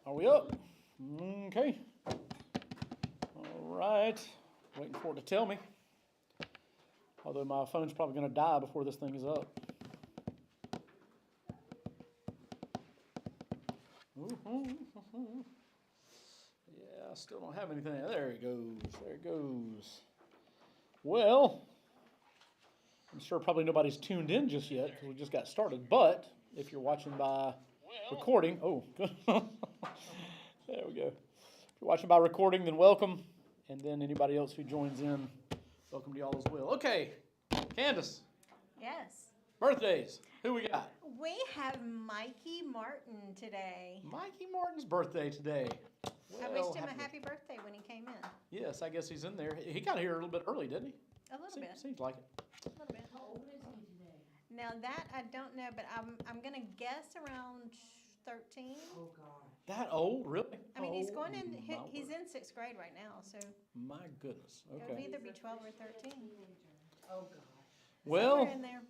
Are we up? Okay. All right. Waiting for it to tell me. Although my phone's probably going to die before this thing is up. Yeah, I still don't have anything. There it goes. There it goes. Well, I'm sure probably nobody's tuned in just yet because we just got started. But if you're watching by recording, good. There we go. If you're watching by recording, then welcome. And then anybody else who joins in, welcome to y'all as well. Okay, Candace. Yes. Birthdays. Who we got? We have Mikey Martin today. Mikey Martin's birthday today. I wished him a happy birthday when he came in. Yes, I guess he's in there. He got here a little bit early, didn't he? A little bit. Seems like it. A little bit. How old is he today? Now that I don't know, but I'm gonna guess around 13. Oh God. That old, really? I mean, he's going in. He's in 6th grade right now, so. My goodness. It'll Okay. either be 12 or 13. Oh God. Well, Somewhere in there.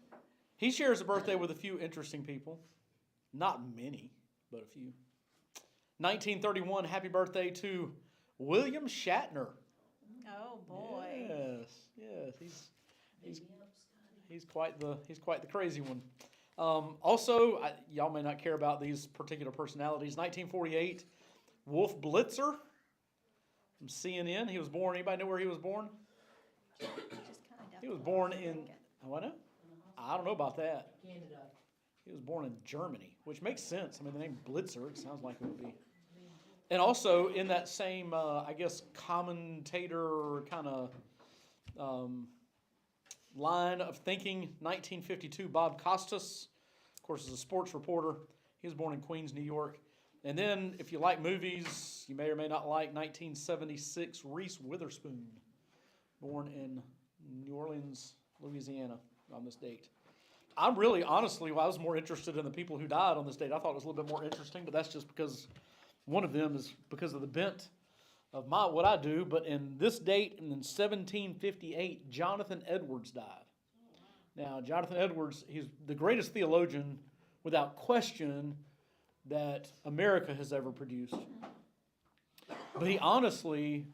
he shares a birthday with a few interesting people. Not many, but a few. 1931, happy birthday to William Shatner. Oh boy. Yes, he's quite the crazy one. Also, y'all may not care about these particular personalities. 1948, Wolf Blitzer from CNN. He was born. Anybody know where he was born? He was born in. What? I don't know about that. Canada. He was born in Germany, which makes sense. I mean, the name Blitzer, it sounds like it would be. And also in that same, I guess, commentator kind of line of thinking, 1952, Bob Costas, of course, is a sports reporter. He was born in Queens, New York. And then, if you like movies, you may or may not like 1976, Reese Witherspoon, born in New Orleans, Louisiana, on this date. I was more interested in the people who died on this date. I thought it was a little bit more interesting, but that's just because one of them is because of the bent of what I do. But in this date, in 1758, Jonathan Edwards died. Now, Jonathan Edwards, he's the greatest theologian, without question, that America has ever produced. But he honestly,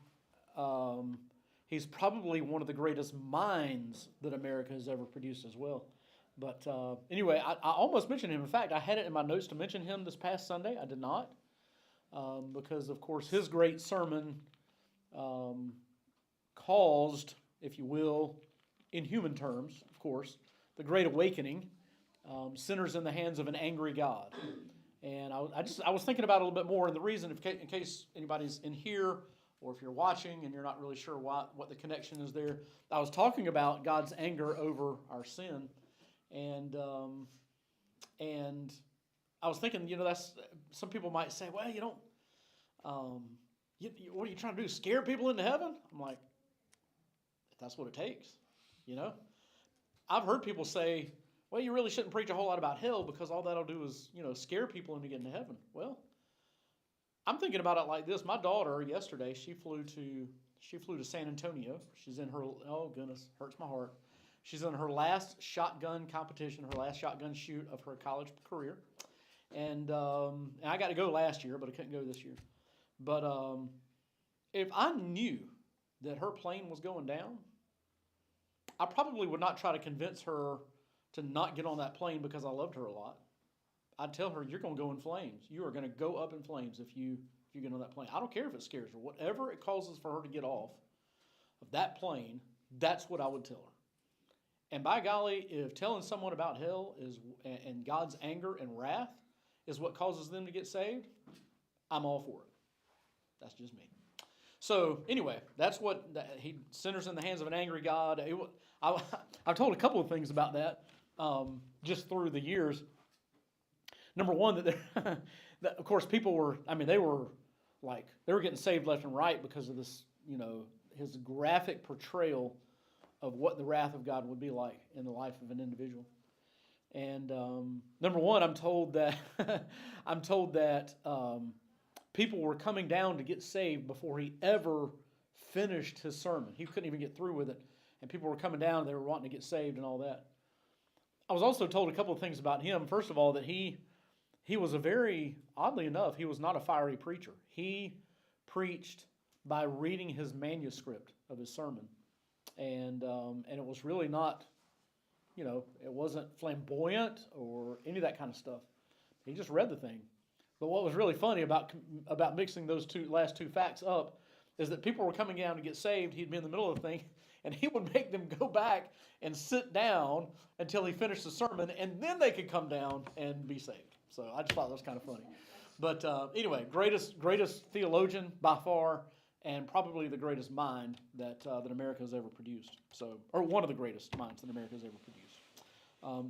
he's probably one of the greatest minds that America has ever produced as well. But anyway, I almost mentioned him. In fact, I had it in my notes to mention him this past Sunday. I did not. Because, of course, his great sermon caused, if you will, in human terms, of course, the Great Awakening, sinners in the hands of an angry God. And I was thinking about it a little bit more, and the reason, in case anybody's in here, or if you're watching and you're not really sure what the connection is there, I was talking about God's anger over our sin, and I was thinking, that's some people might say, well, you don't. What are you trying to do? Scare people into heaven? I'm like, that's what it takes, I've heard people say, well, you really shouldn't preach a whole lot about hell because all that'll do is, scare people into getting to heaven. Well, I'm thinking about it like this. My daughter yesterday, she flew to San Antonio. She's in her, oh goodness, hurts my heart. She's in her last shotgun competition, her last shotgun shoot of her college career. And I got to go last year, but I couldn't go this year. But if I knew that her plane was going down, I probably would not try to convince her to not get on that plane because I loved her a lot. I'd tell her, you're going to go in flames. You are going to go up in flames if you get on that plane. I don't care if it scares her. Whatever it causes for her to get off of that plane, that's what I would tell her. And by golly, if telling someone about hell and God's anger and wrath is what causes them to get saved, I'm all for it. That's just me. So anyway, that's what sinners in the hands of an angry God. I've told a couple of things about that just through the years. Number one, that of course people were. I mean, they were getting saved left and right because of this. His graphic portrayal of what the wrath of God would be like in the life of an individual. And number one, I'm told that people were coming down to get saved before he ever finished his sermon. He couldn't even get through with it, and people were coming down. They were wanting to get saved and all that. I was also told a couple of things about him. First of all, that he he was oddly enough, he was not a fiery preacher. He preached by reading his manuscript of his sermon. And it was really not, it wasn't flamboyant or any of that kind of stuff. He just read the thing. But what was really funny about mixing those last two facts up is that people were coming down to get saved. He'd be in the middle of the thing, and he would make them go back and sit down until he finished the sermon, and then they could come down and be saved. So I just thought that was kind of funny. But anyway, greatest theologian by far, and probably the greatest mind that America has ever produced. Or one of the greatest minds that America has ever produced.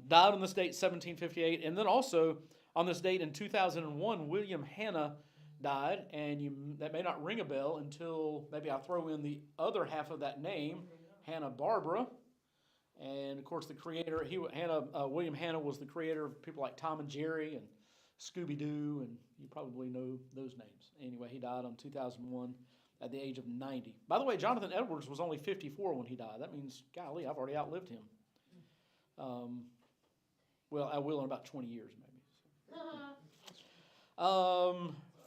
Died on this date, 1758, and then also on this date in 2001, William Hanna died, and that may not ring a bell until maybe I throw in the other half of that name, Hanna-Barbera. And of course, the creator, William Hanna was the creator of people like Tom and Jerry and Scooby-Doo, and you probably know those names. Anyway, he died on 2001 at the age of 90. By the way, Jonathan Edwards was only 54 when he died. That means, golly, I've already outlived him. Well, I will in about 20 years, maybe.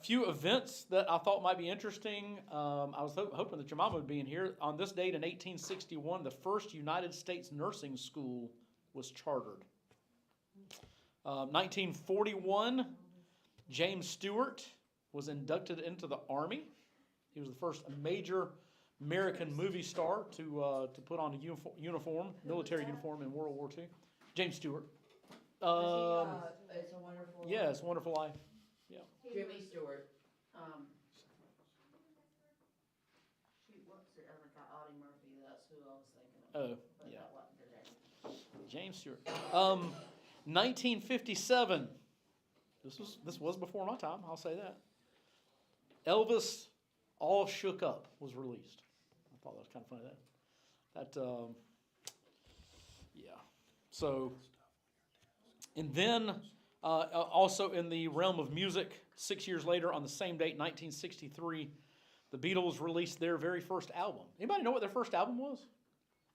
Few events that I thought might be interesting. I was hoping that your mama would be in here. On this date in 1861, the first United States nursing school was chartered. 1941, James Stewart was inducted into the Army. He was the first major American movie star to put on a uniform, military uniform in World War II. James Stewart. It's a Wonderful Life. Yeah, It's a Wonderful Life. Yeah. Jimmy Stewart. What's the other guy? Audie Murphy. That's who I was thinking of. Oh, But yeah. that wasn't today. James Stewart. 1957. This was before my time. I'll say that. Elvis, All Shook Up was released. I thought that was kind of funny. Yeah. So, and then also in the realm of music, 6 years later, on the same date, 1963, the Beatles released their very first album. Anybody know what their first album was?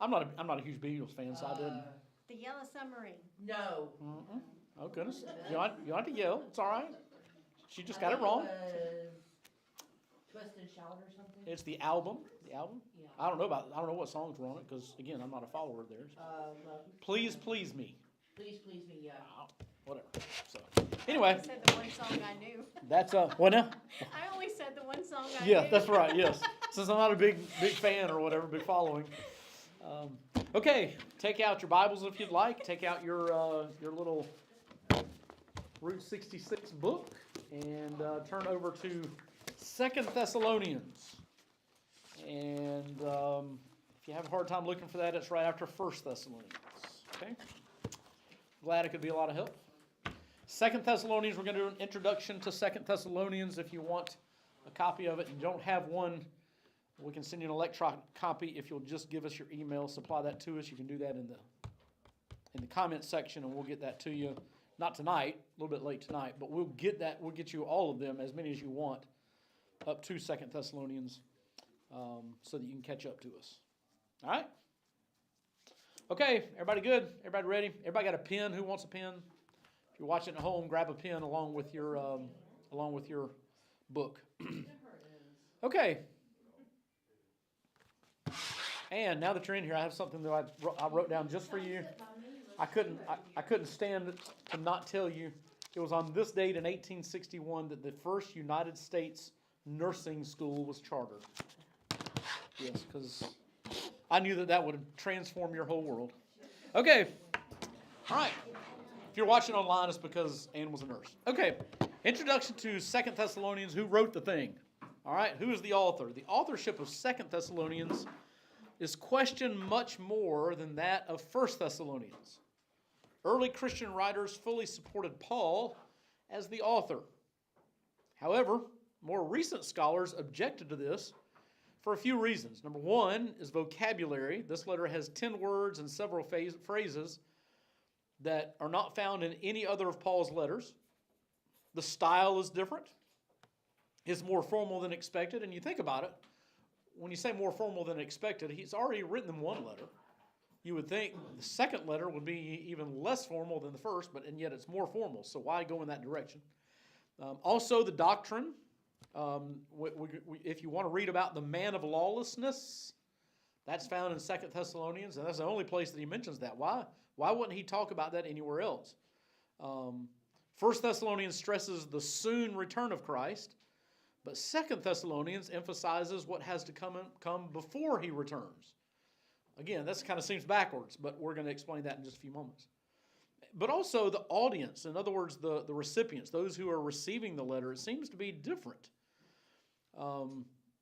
I'm not a huge Beatles fan, so I didn't. The Yellow Submarine. No. Mm-mm. Oh goodness! You don't have to yell. It's all right. She just got it wrong. Twist and Shout or something? It's the album. The album. Yeah. I don't know what songs were on it because again, I'm not a follower of theirs. Please, Please Me. Please Please Me, yeah. Whatever. So anyway, I said the one song I knew. that's what now? I only said the one song I knew. Yeah, that's right. Yes, since I'm not a big fan or whatever, big following. Okay, take out your Bibles if you'd like. Take out your little Route 66 book and turn over to 2 Thessalonians. And if you have a hard time looking for that, it's right after 1 Thessalonians. Okay? Glad it could be a lot of help. 2 Thessalonians, we're going to do an introduction to 2 Thessalonians. If you want a copy of it and you don't have one, we can send you an electronic copy if you'll just give us your email, supply that to us. You can do that in the comment section, and we'll get that to you. Not tonight, a little bit late tonight, but we'll get that. We'll get you all of them, as many as you want, up to 2 Thessalonians, so that you can catch up to us. All right. Okay, everybody good? Everybody ready? Everybody got a pen? Who wants a pen? If you're watching at home, grab a pen along with your book. Okay. And now that you're in here, I have something that I wrote down just for you. I couldn't stand to not tell you. It was on this date in 1861 that the first United States nursing school was chartered. Yes, because I knew that would transform your whole world. Okay. All right. If you're watching online, it's because Ann was a nurse. Okay. Introduction to 2 Thessalonians. Who wrote the thing? All right. Who is the author? The authorship of 2 Thessalonians is questioned much more than that of 1 Thessalonians. Early Christian writers fully supported Paul as the author. However, more recent scholars objected to this for a few reasons. Number one is vocabulary. This letter has 10 words and several phrases that are not found in any other of Paul's letters. The style is different. It's more formal than expected. And you think about it, when you say more formal than expected, he's already written them one letter. you would think the second letter would be even less formal than the first, and yet it's more formal. So why go in that direction? Also, the doctrine. If you want to read about the man of lawlessness, that's found in 2 Thessalonians, and that's the only place that he mentions that. Why? Why wouldn't he talk about that anywhere else? 1 Thessalonians stresses the soon return of Christ, but 2 Thessalonians emphasizes what has to come before he returns. Again, this kind of seems backwards, but we're going to explain that in just a few moments. But also the audience, in other words, the recipients, those who are receiving the letter, it seems to be different.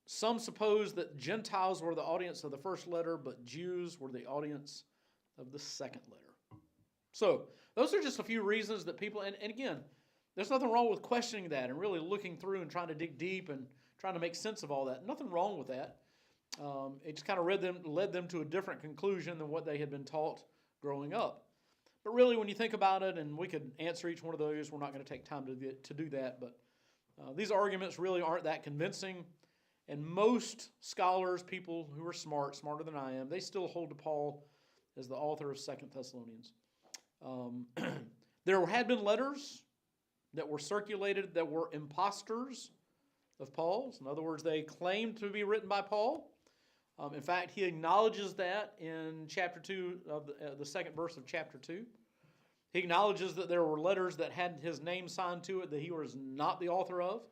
Some suppose that Gentiles were the audience of the first letter, but Jews were the audience of the second letter. So those are just a few reasons that people, and again, there's nothing wrong with questioning that and really looking through and trying to dig deep and trying to make sense of all that. Nothing wrong with that. It just kind of led them to a different conclusion than what they had been taught growing up. But really, when you think about it, and we could answer each one of those, we're not going to take time to do that, but these arguments really aren't that convincing. And most scholars, people who are smarter than I am, they still hold to Paul as the author of 2 Thessalonians. There had been letters that were circulated that were imposters of Paul's. In other words, they claimed to be written by Paul. In fact, he acknowledges that in chapter 2 of the second verse of chapter 2. He acknowledges that there were letters that had his name signed to it that he was not the author of.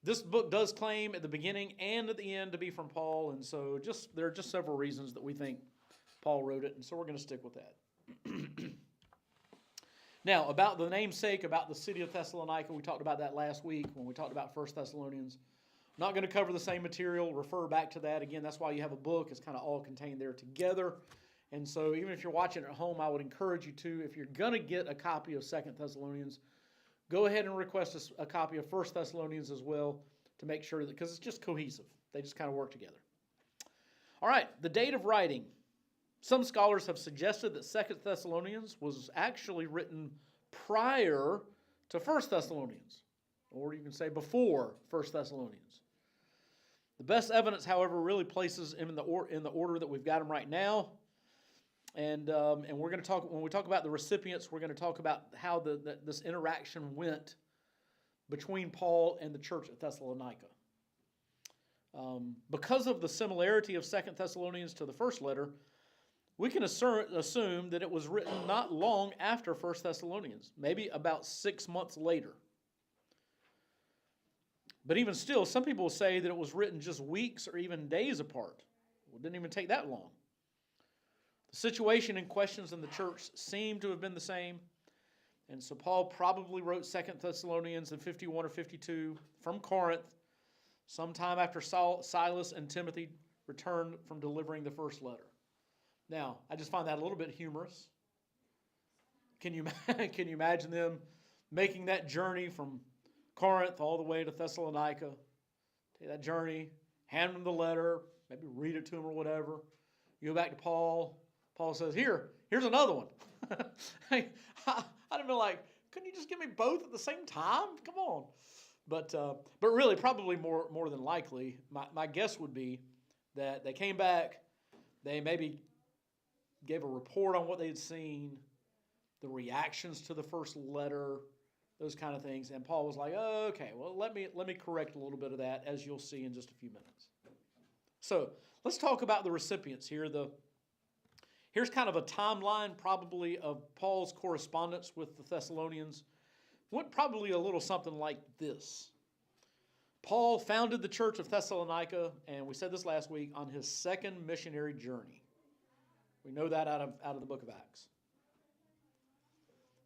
This book does claim at the beginning and at the end to be from Paul, and so there are just several reasons that we think Paul wrote it, and so we're going to stick with that. Now, about the namesake, about the city of Thessalonica, we talked about that last week when we talked about 1 Thessalonians. Not going to cover the same material, refer back to that. Again, that's why you have a book. It's kind of all contained there together. And so even if you're watching at home, I would encourage you to, if you're going to get a copy of 2 Thessalonians, go ahead and request a copy of 1 Thessalonians as well to make sure that, because it's just cohesive. They just kind of work together. All right, the date of writing. Some scholars have suggested that 2 Thessalonians was actually written prior to 1 Thessalonians, or you can say before 1 Thessalonians. The best evidence, however, really places him in the order that we've got him right now. And we're going to talk, when we talk about the recipients, we're going to talk about how this interaction went between Paul and the church at Thessalonica. Because of the similarity of 2 Thessalonians to the first letter, we can assume that it was written not long after 1 Thessalonians, maybe about 6 months later. But even still, some people say that it was written just weeks or even days apart. It didn't even take that long. The situation and questions in the church seem to have been the same. And so Paul probably wrote 2 Thessalonians in 51 or 52 from Corinth, sometime after Silas and Timothy returned from delivering the first letter. Now, I just find that a little bit humorous. Can you imagine them making that journey from Corinth all the way to Thessalonica? Take that journey, hand them the letter, maybe read it to them or whatever. You go back to Paul. Paul says, here's another one. I'd have been like, couldn't you just give me both at the same time? Come on. But really, probably more than likely, my guess would be that they came back, they maybe gave a report on what they had seen, the reactions to the first letter, those kind of things. And Paul was like, oh, okay, well, let me correct a little bit of that, as you'll see in just a few minutes. So let's talk about the recipients here. Here's kind of a timeline probably of Paul's correspondence with the Thessalonians. Went probably a little something like this. Paul founded the church of Thessalonica, and we said this last week, on his second missionary journey. We know that out of the book of Acts.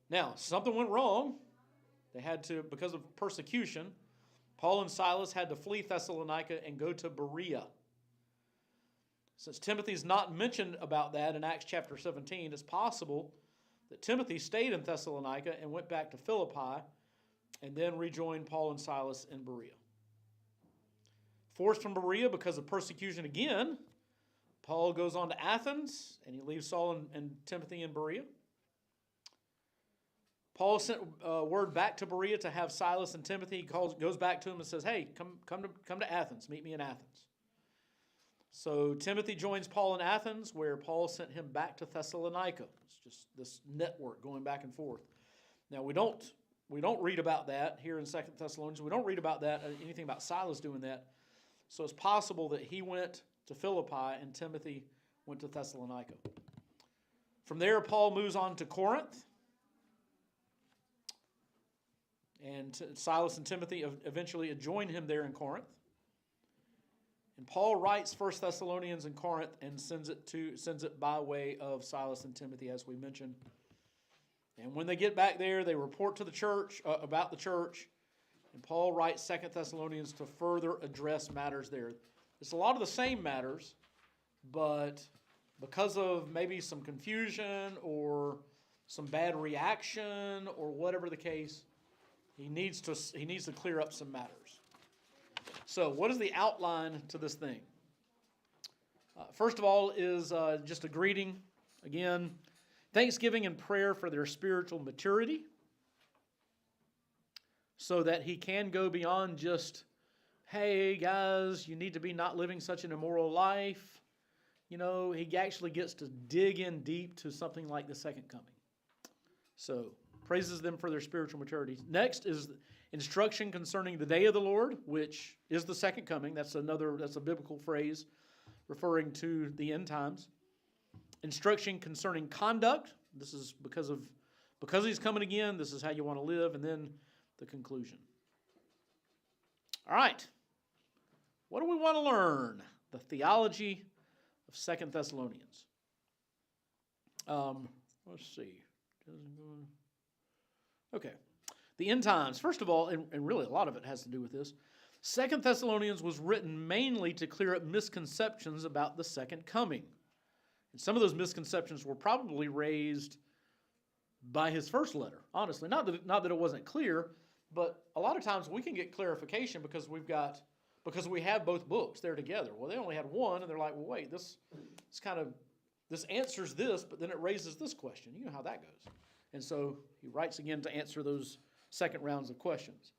Now, something went wrong. They had to, because of persecution, Paul and Silas had to flee Thessalonica and go to Berea. Since Timothy's not mentioned about that in Acts chapter 17, it's possible that Timothy stayed in Thessalonica and went back to Philippi and then rejoined Paul and Silas in Berea. Forced from Berea because of persecution again, Paul goes on to Athens, and he leaves Saul and Timothy in Berea. Paul sent word back to Berea to have Silas and Timothy. He goes back to him and says, hey, come to Athens. Meet me in Athens. So Timothy joins Paul in Athens, where Paul sent him back to Thessalonica. It's just this network going back and forth. Now we don't read about that here in 2 Thessalonians. We don't read about that, anything about Silas doing that. So it's possible that he went to Philippi and Timothy went to Thessalonica. From there, Paul moves on to Corinth. And Silas and Timothy eventually join him there in Corinth. And Paul writes 1 Thessalonians in Corinth and sends it by way of Silas and Timothy, as we mentioned. And when they get back there, they report to the church about the church. And Paul writes 2 Thessalonians to further address matters there. It's a lot of the same matters, but because of maybe some confusion or some bad reaction or whatever the case, he needs to clear up some matters. So what is the outline to this thing? First of all is just a greeting. Again, thanksgiving and prayer for their spiritual maturity so that he can go beyond just, hey, guys, you need to be not living such an immoral life. You know, he actually gets to dig in deep to something like the second coming. So, praises them for their spiritual maturity. Next is instruction concerning the day of the Lord, which is the second coming. That's a biblical phrase referring to the end times. Instruction concerning conduct. This is because he's coming again. This is how you want to live. And then the conclusion. All right. What do we want to learn? The theology of 2 Thessalonians. Let's see. Okay. The end times. First of all, and really a lot of it has to do with this, 2 Thessalonians was written mainly to clear up misconceptions about the second coming. And some of those misconceptions were probably raised by his first letter, honestly. Not that it wasn't clear, but a lot of times we can get clarification because we have both books there together. Well, they only had one, and they're like, well, wait, this answers this, but then it raises this question. You know how that goes. And so he writes again to answer those second rounds of questions.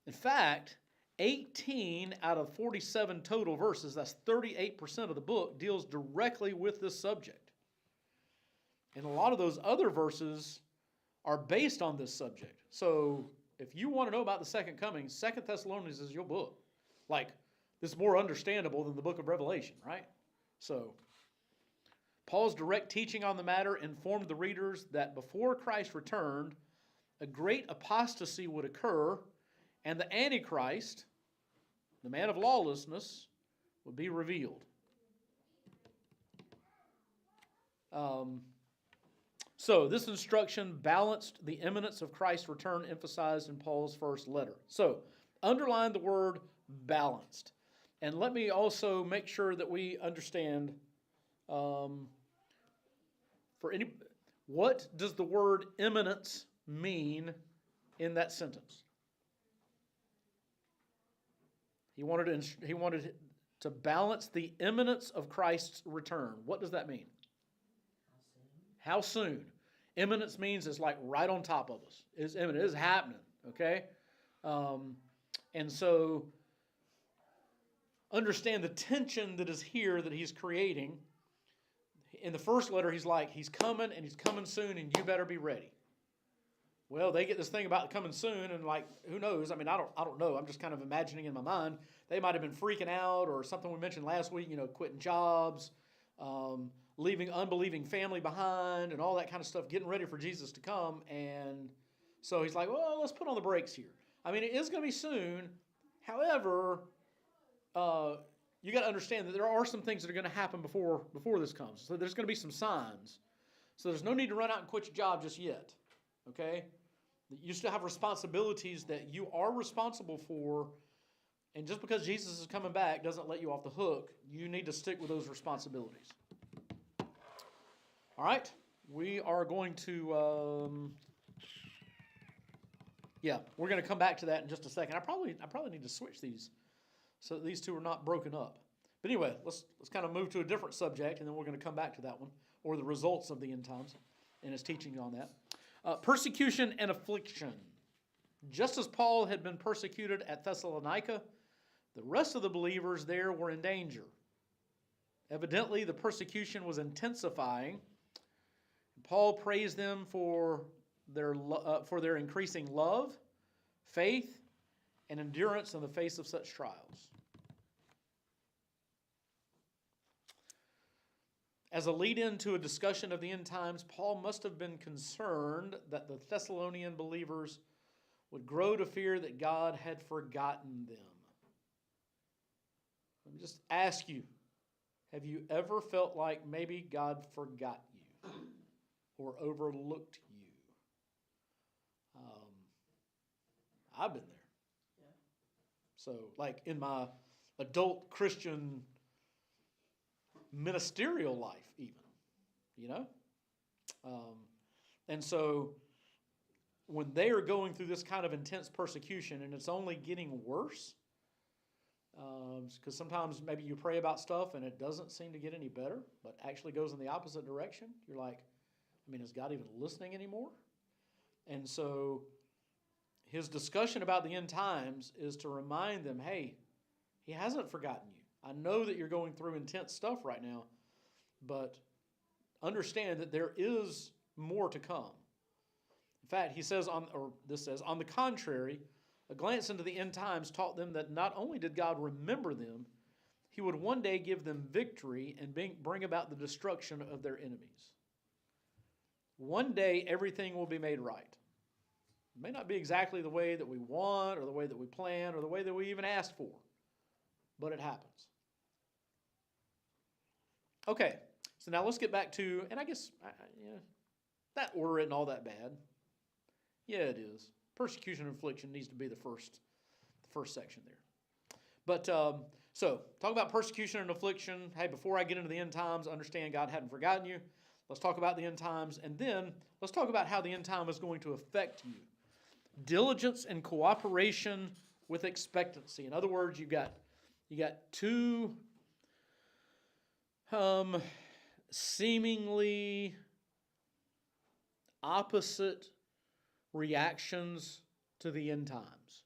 In fact, 18 out of 47 total verses, that's 38% of the book, deals directly with this subject. And a lot of those other verses are based on this subject. So if you want to know about the second coming, 2 Thessalonians is your book. Like, this is more understandable than the book of Revelation, right? So Paul's direct teaching on the matter informed the readers that before Christ returned, a great apostasy would occur, and the Antichrist, the man of lawlessness, would be revealed. So this instruction balanced the imminence of Christ's return emphasized in Paul's first letter. So underline the word balanced. And let me also make sure that we understand what does the word imminence mean in that sentence? He wanted to balance the imminence of Christ's return. What does that mean? How soon? Imminence means it's like right on top of us. It's imminent. It's happening. Okay? And so understand the tension that is here that he's creating. In the first letter, he's like, he's coming and he's coming soon and you better be ready. Well, they get this thing about coming soon and like, who knows? I mean, I don't know. I'm just kind of imagining in my mind. They might have been freaking out or something we mentioned last week, quitting jobs, leaving unbelieving family behind and all that kind of stuff, getting ready for Jesus to come. And so he's like, well, let's put on the brakes here. I mean, it is going to be soon. However, you got to understand that there are some things that are going to happen before this comes. So there's going to be some signs. So there's no need to run out and quit your job just yet. Okay? You still have responsibilities that you are responsible for. And just because Jesus is coming back doesn't let you off the hook. You need to stick with those responsibilities. All right? We are going to... we're going to come back to that in just a second. I probably need to switch these so that these two are not broken up. But anyway, let's kind of move to a different subject, and then we're going to come back to that one, or the results of the end times, and his teaching on that. Persecution and affliction. Just as Paul had been persecuted at Thessalonica, the rest of the believers there were in danger. Evidently, the persecution was intensifying. Paul praised them for their increasing love, faith, and endurance in the face of such trials. As a lead-in to a discussion of the end times, Paul must have been concerned that the Thessalonian believers would grow to fear that God had forgotten them. Let me just ask you, have you ever felt like maybe God forgot you or overlooked you? I've been there. Yeah. So, like in my adult Christian ministerial life, even, you know? And so, when they are going through this kind of intense persecution and it's only getting worse, because sometimes maybe you pray about stuff and it doesn't seem to get any better, but actually goes in the opposite direction. You're like, I mean, is God even listening anymore? And so his discussion about the end times is to remind them, hey, he hasn't forgotten you. I know that you're going through intense stuff right now, but understand that there is more to come. In fact, he says, on the contrary, a glance into the end times taught them that not only did God remember them, he would one day give them victory and bring about the destruction of their enemies. One day, everything will be made right. It may not be exactly the way that we want or the way that we plan or the way that we even asked for, but it happens. Okay, so now let's get back to, and I guess that order isn't all that bad. Yeah, it is. Persecution and affliction needs to be the first section there. But so talk about persecution and affliction. Hey, before I get into the end times, understand God hadn't forgotten you. Let's talk about the end times, and then let's talk about how the end time is going to affect you. Diligence and cooperation with expectancy. In other words, you got two seemingly opposite reactions to the end times.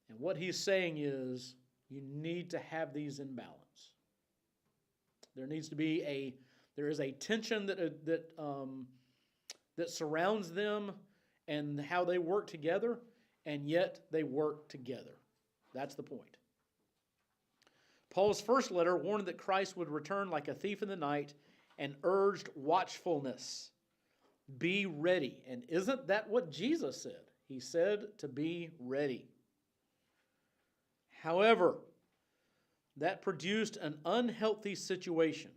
And what he's saying is you need to have these in balance. There needs to be there is a tension that surrounds them and how they work together, and yet they work together. That's the point. Paul's first letter warned that Christ would return like a thief in the night and urged watchfulness. Be ready. And isn't that what Jesus said? He said to be ready. However, that produced an unhealthy situation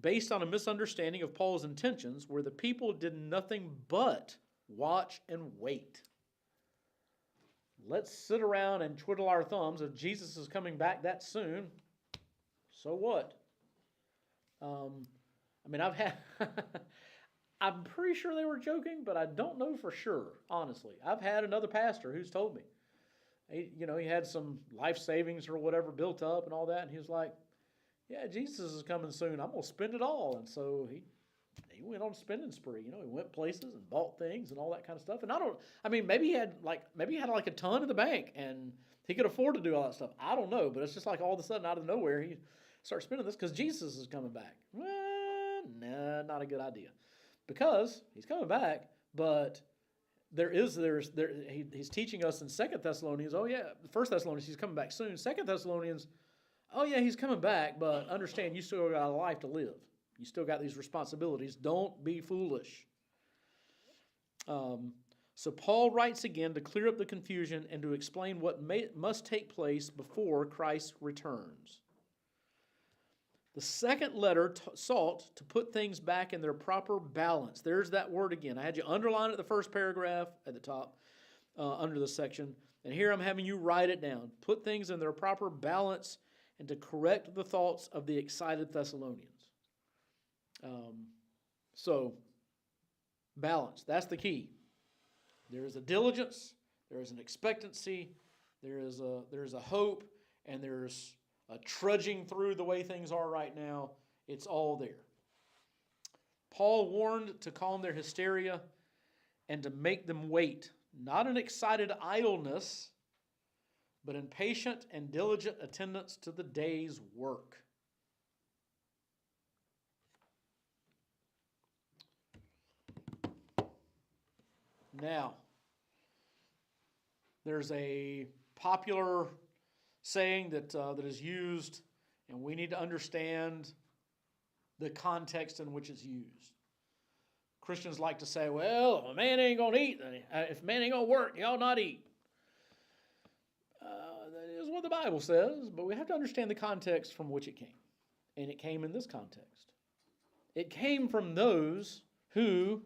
based on a misunderstanding of Paul's intentions, where the people did nothing but watch and wait. Let's sit around and twiddle our thumbs. If Jesus is coming back that soon, so what? I'm pretty sure they were joking, but I don't know for sure, honestly. I've had another pastor who's told me. He had some life savings or whatever built up and all that, and he was like, yeah, Jesus is coming soon. I'm going to spend it all. And so he went on a spending spree. He went places and bought things and all that kind of stuff. And maybe he had like a ton in the bank and he could afford to do all that stuff. I don't know, but it's just like all of a sudden out of nowhere he starts spending this because Jesus is coming back. Well, nah, not a good idea. Because he's coming back, but he's teaching us in 2 Thessalonians, 1 Thessalonians, he's coming back soon. 2 Thessalonians, oh yeah, he's coming back, but understand you still got a life to live. You still got these responsibilities. Don't be foolish. So Paul writes again to clear up the confusion and to explain what must take place before Christ returns. The second letter sought to put things back in their proper balance. There's that word again. I had you underline it the first paragraph at the top under the section. And here I'm having you write it down. Put things in their proper balance and to correct the thoughts of the excited Thessalonians. So, balance. That's the key. There is a diligence. There is an expectancy. There is a hope. And there's a trudging through the way things are right now. It's all there. Paul warned to calm their hysteria and to make them wait, not in excited idleness, but in patient and diligent attendance to the day's work. Now, there's a popular saying that is used, and we need to understand the context in which it's used. Christians like to say, well, a man ain't going to eat. If a man ain't going to work, he ought not eat. That is what the Bible says, but we have to understand the context from which it came. And it came in this context. It came from those who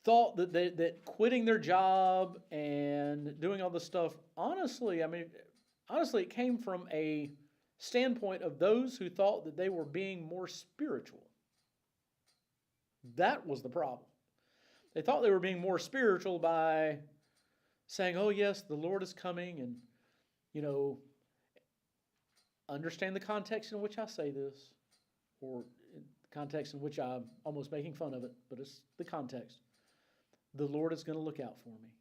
thought that quitting their job and doing all this stuff, honestly, it came from a standpoint of those who thought that they were being more spiritual. That was the problem. They thought they were being more spiritual by saying, oh yes, the Lord is coming, and, understand the context in which I say this, or the context in which I'm almost making fun of it, but it's the context. The Lord is going to look out for me.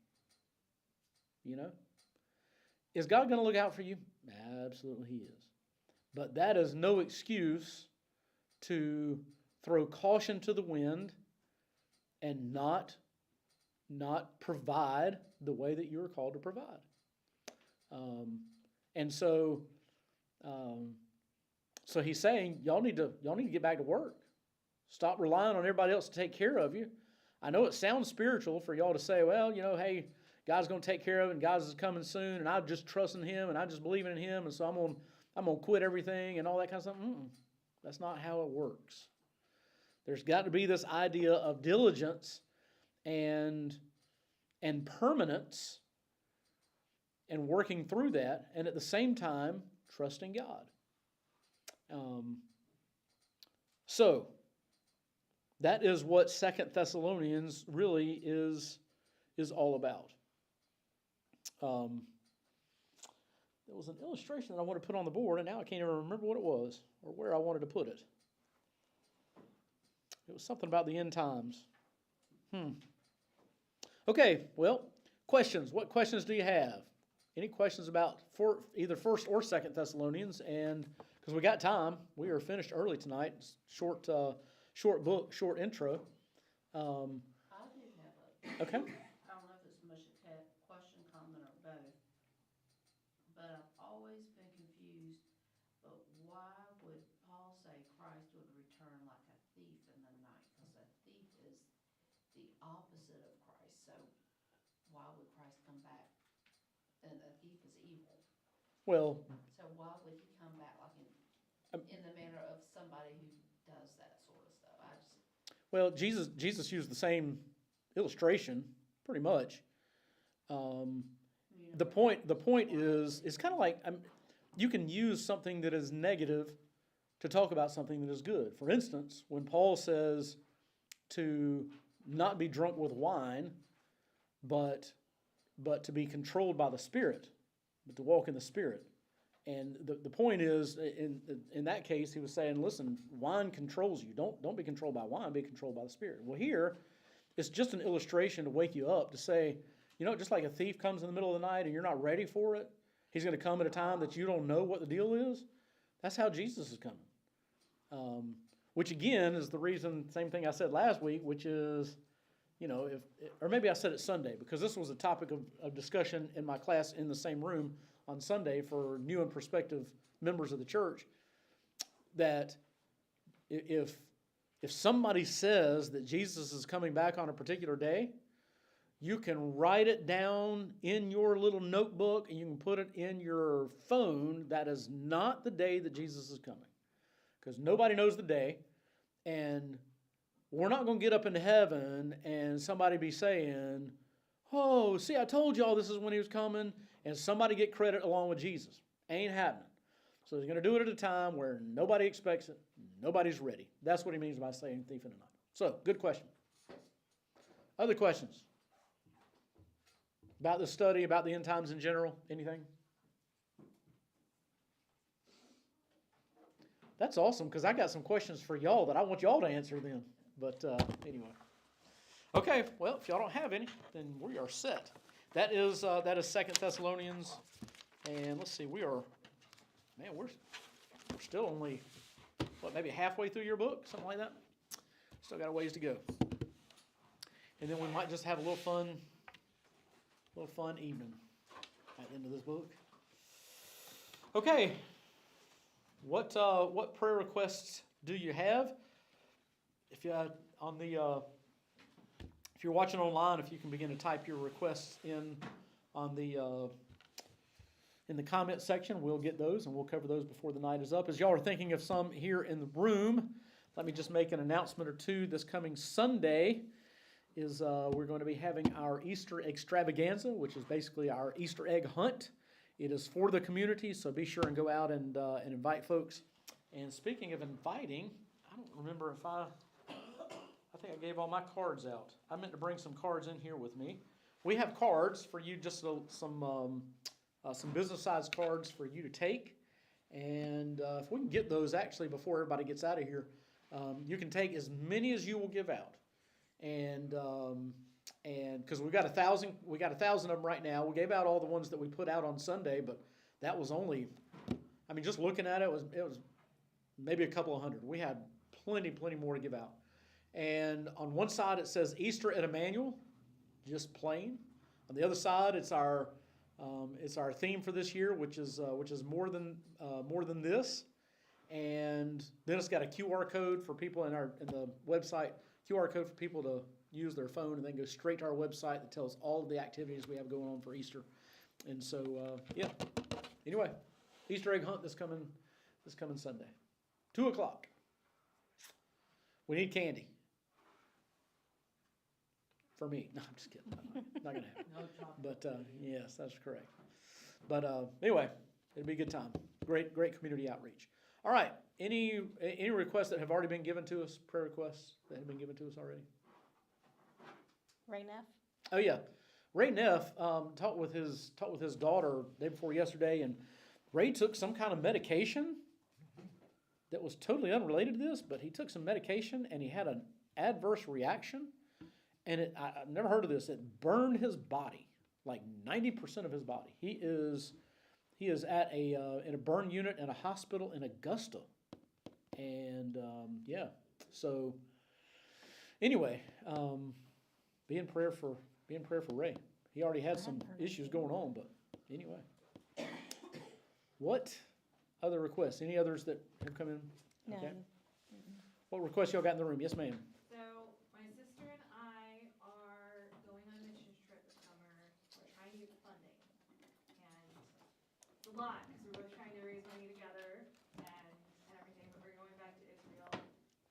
Is God going to look out for you? Absolutely He is. But that is no excuse to throw caution to the wind and not provide the way that you are called to provide. So he's saying, y'all need to get back to work. Stop relying on everybody else to take care of you. I know it sounds spiritual for y'all to say, well, hey, God's going to take care of it, and God's coming soon, and I'm just trusting Him, and I'm just believing in Him, and so I'm going to quit everything and all that kind of stuff. That's not how it works. There's got to be this idea of diligence and permanence and working through that, and at the same time, trusting God. So, that is what 2 Thessalonians really is all about. There was an illustration that I wanted to put on the board, and now I can't even remember what it was or where I wanted to put it. It was something about the end times. Okay, well, questions. What questions do you have? Any questions about either 1st or 2nd Thessalonians? And because we got time, we are finished early tonight. Short book, short intro. I do have Okay. I don't know if it's much a question, comment, or both, but I've always been confused, but why would Paul say Christ would return like a thief in the night? Because a thief is the opposite of Christ, so why would Christ come back? And a thief is evil. Well, so why would He come back like in the manner of somebody who does that sort of stuff? Well, Jesus used the same illustration, pretty much. The point is, it's kind of like you can use something that is negative to talk about something that is good. For instance, when Paul says to not be drunk with wine, but to be controlled by the Spirit, but to walk in the Spirit. And the point is, in that case, he was saying, listen, wine controls you. Don't be controlled by wine, be controlled by the Spirit. Well, here, it's just an illustration to wake you up, to say, just like a thief comes in the middle of the night and you're not ready for it, he's going to come at a time that you don't know what the deal is. That's how Jesus is coming. Which, again, is the reason, same thing I said last week, which is, or maybe I said it Sunday, because this was a topic of discussion in my class in the same room on Sunday for new and prospective members of the church, that if somebody says that Jesus is coming back on a particular day, you can write it down in your little notebook and you can put it in your phone. That is not the day that Jesus is coming, because nobody knows the day, and we're not going to get up into heaven and somebody be saying, oh, see, I told y'all this is when He was coming, and somebody get credit along with Jesus. Ain't happening. So He's going to do it at a time where nobody expects it, nobody's ready. That's what He means by saying thief in the night. So, good question. Other questions? About the study, about the end times in general? Anything? That's awesome, because I got some questions for y'all that I want y'all to answer then. But anyway. Okay, well, if y'all don't have any, then we are set. That is 2 Thessalonians, and let's see, we're still only, maybe halfway through your book, something like that? Still got a ways to go. And then we might just have a little fun evening at the end of this book. Okay. What prayer requests do you have? If you if you're watching online, if you can begin to type your requests in on the in the comment section, we'll get those and we'll cover those before the night is up. As y'all are thinking of some here in the room, let me just make an announcement or two. This coming Sunday is we're going to be having our Easter extravaganza, which is basically our Easter egg hunt. It is for the community, so be sure and go out and invite folks. And speaking of inviting, I don't remember if I think I gave all my cards out. I meant to bring some cards in here with me. We have cards for you, just some business-sized cards for you to take. And if we can get those actually before everybody gets out of here, you can take as many as you will give out. And because we got 1,000 of them right now. We gave out all the ones that we put out on Sunday, but that was only, I mean, just looking at it, it was maybe a couple of hundred. We had plenty more to give out. And on one side it says Easter at Emmanuel, just plain. On the other side, it's our theme for this year, which is more than this. And then it's got a QR code for people in the website. QR code for people to use their phone and then go straight to our website that tells all of the activities we have going on for Easter. And so, yeah. Anyway, Easter egg hunt this coming Sunday, 2:00. We need candy. For me. No, I'm just kidding. Not going to happen. No chocolate. But, yes, that's correct. But anyway, it'll be a good time. Great community outreach. All right. Any requests that have already been given to us, prayer requests that have been given to us already? Ray Neff? Oh, yeah. Ray Neff talked with his daughter day before yesterday, and Ray took some kind of medication that was totally unrelated to this, but he took some medication, and he had an adverse reaction. And I've never heard of this. It burned his body, like 90% of his body. He is at in a burn unit in a hospital in Augusta, and yeah. So anyway, be in prayer for Ray. He already had some issues going on, but anyway. What other requests? Any others that have come in? No. Okay. What requests y'all got in the room? Yes, ma'am. Lot because we're both trying to raise money together and everything, but we're going back to Israel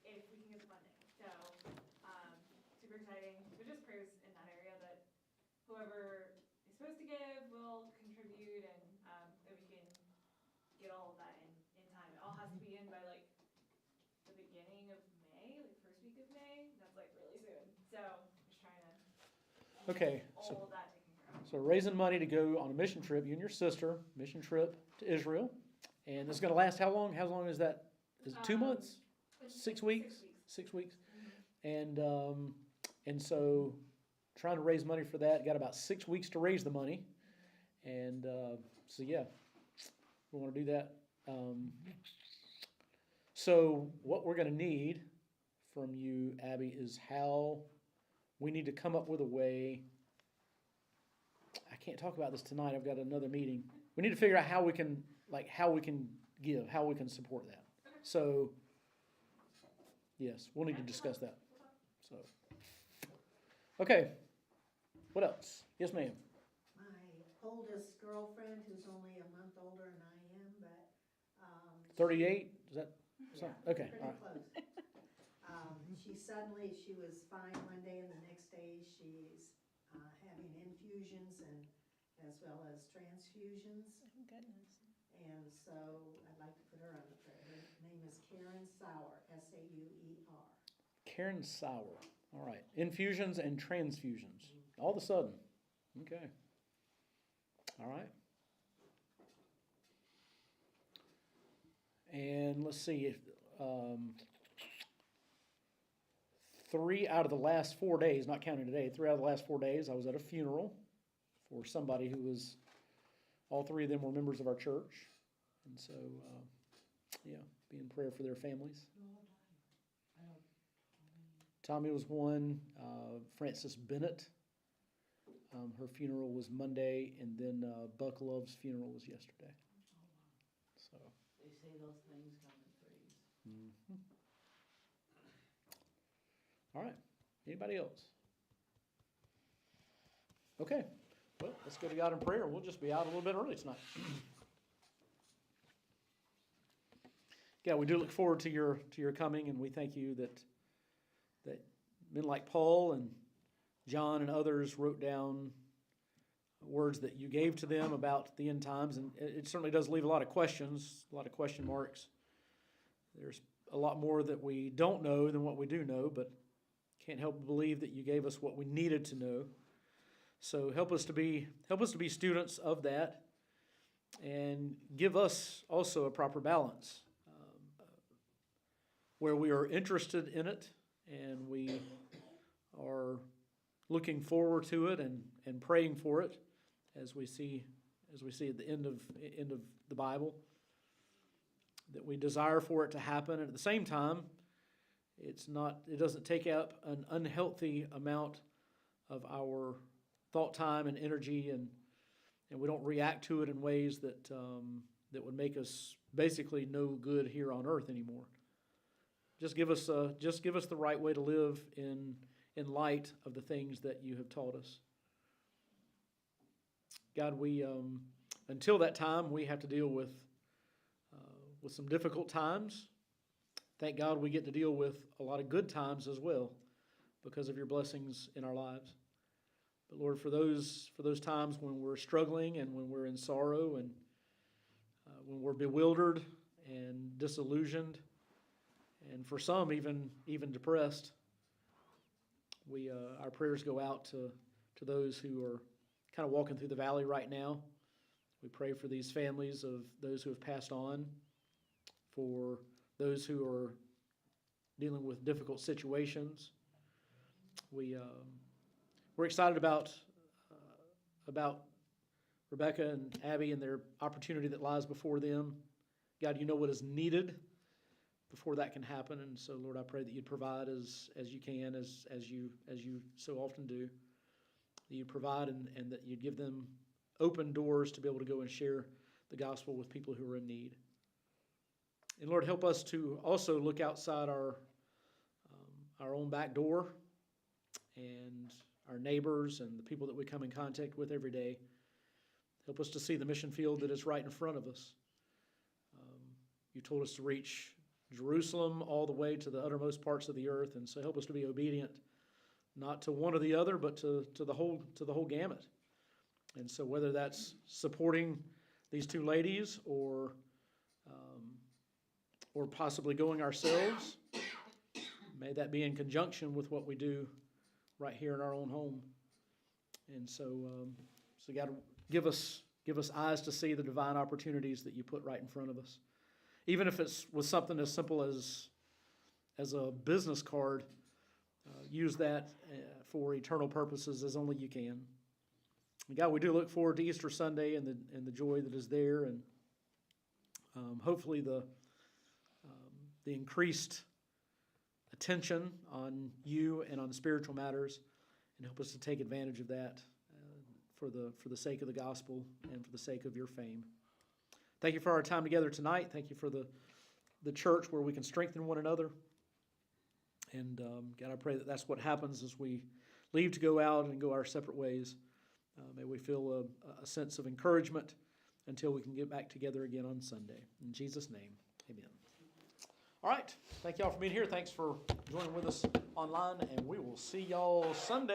if we can get the funding. So super exciting. So just prayers in that area that whoever is supposed to give will contribute and that we can get all of that in time. It all has to be in by like the beginning of May, like first week of May. That's like really soon. So just trying to Okay. all of that taken care of. So raising money to go on a mission trip, you and your sister, mission trip to Israel. And it's going to last how long? How long is that? Is it 2 months? 6 weeks? 6 weeks. Mm-hmm. And so trying to raise money for that. Got about 6 weeks to raise the money. And so, yeah, we want to do that. So what we're going to need from you, Abby, is how we need to come up with a way. I can't talk about this tonight. I've got another meeting. We need to figure out how we can give, how we can support that. So, yes, we'll need to discuss that. So, okay. What else? Yes, ma'am. My oldest girlfriend, who's only a month older than I am, but 38? Is that yeah, something? Okay. pretty All right. close. She was fine one day, and the next day she's having infusions and as well as transfusions. Oh, goodness. And so I'd like to put her on the prayer. Her name is Karen Sauer, S-A-U-E-R. Karen Sauer. All right. Infusions and transfusions. All of a sudden. Okay. All right. And let's see. 3 out of the last 4 days, not counting today, 3 out of the last 4 days, I was at a funeral for somebody who was, all 3 of them were members of our church. And so, yeah, be in prayer for their families. Tommy was one. Frances Bennett. Her funeral was Monday, and then Buck Love's funeral was yesterday. So. They say those things come in threes. Mhm. All right. Anybody else? Okay. Well, let's go to God in prayer. We'll just be out a little bit early tonight. Yeah, we do look forward to your coming, and we thank you that men like Paul and John and others wrote down words that you gave to them about the end times, and it certainly does leave a lot of questions, a lot of question marks. There's a lot more that we don't know than what we do know, but can't help but believe that you gave us what we needed to know. So help us to be students of that, and give us also a proper balance where we are interested in it and we are looking forward to it and praying for it as we see at the end of the Bible, that we desire for it to happen, and at the same time it doesn't take up an unhealthy amount of our thought time and energy, and we don't react to it in ways that would make us basically no good here on earth anymore. Just give us the right way to live in light of the things that you have taught us. God, we until that time we have to deal with some difficult times. Thank God we get to deal with a lot of good times as well because of your blessings in our lives. But Lord, for those times when we're struggling and when we're in sorrow and when we're bewildered and disillusioned, and for some even depressed, our prayers go out to those who are kind of walking through the valley right now. We pray for these families of those who have passed on, for those who are dealing with difficult situations. We're excited about Rebecca and Abby and their opportunity that lies before them. God, you know what is needed before that can happen, and so Lord, I pray that you'd provide as you can, as you so often do. That you'd provide and that you'd give them open doors to be able to go and share the gospel with people who are in need. And Lord, help us to also look outside our own back door and our neighbors and the people that we come in contact with every day. Help us to see the mission field that is right in front of us. You told us to reach Jerusalem all the way to the uttermost parts of the earth, and so help us to be obedient, not to one or the other, but to the whole gamut. And so whether that's supporting these two ladies or possibly going ourselves, may that be in conjunction with what we do right here in our own home. And so God, give us eyes to see the divine opportunities that you put right in front of us. Even if it's with something as simple as a business card, use that for eternal purposes as only you can. And God, we do look forward to Easter Sunday and the joy that is there, and hopefully the increased attention on you and on spiritual matters, and help us to take advantage of that for the sake of the gospel and for the sake of your fame. Thank you for our time together tonight. Thank you for the church where we can strengthen one another. And God, I pray that that's what happens as we leave to go out and go our separate ways. May we feel a sense of encouragement until we can get back together again on Sunday. In Jesus' name, amen. All right. Thank y'all for being here. Thanks for joining with us online, and we will see y'all Sunday.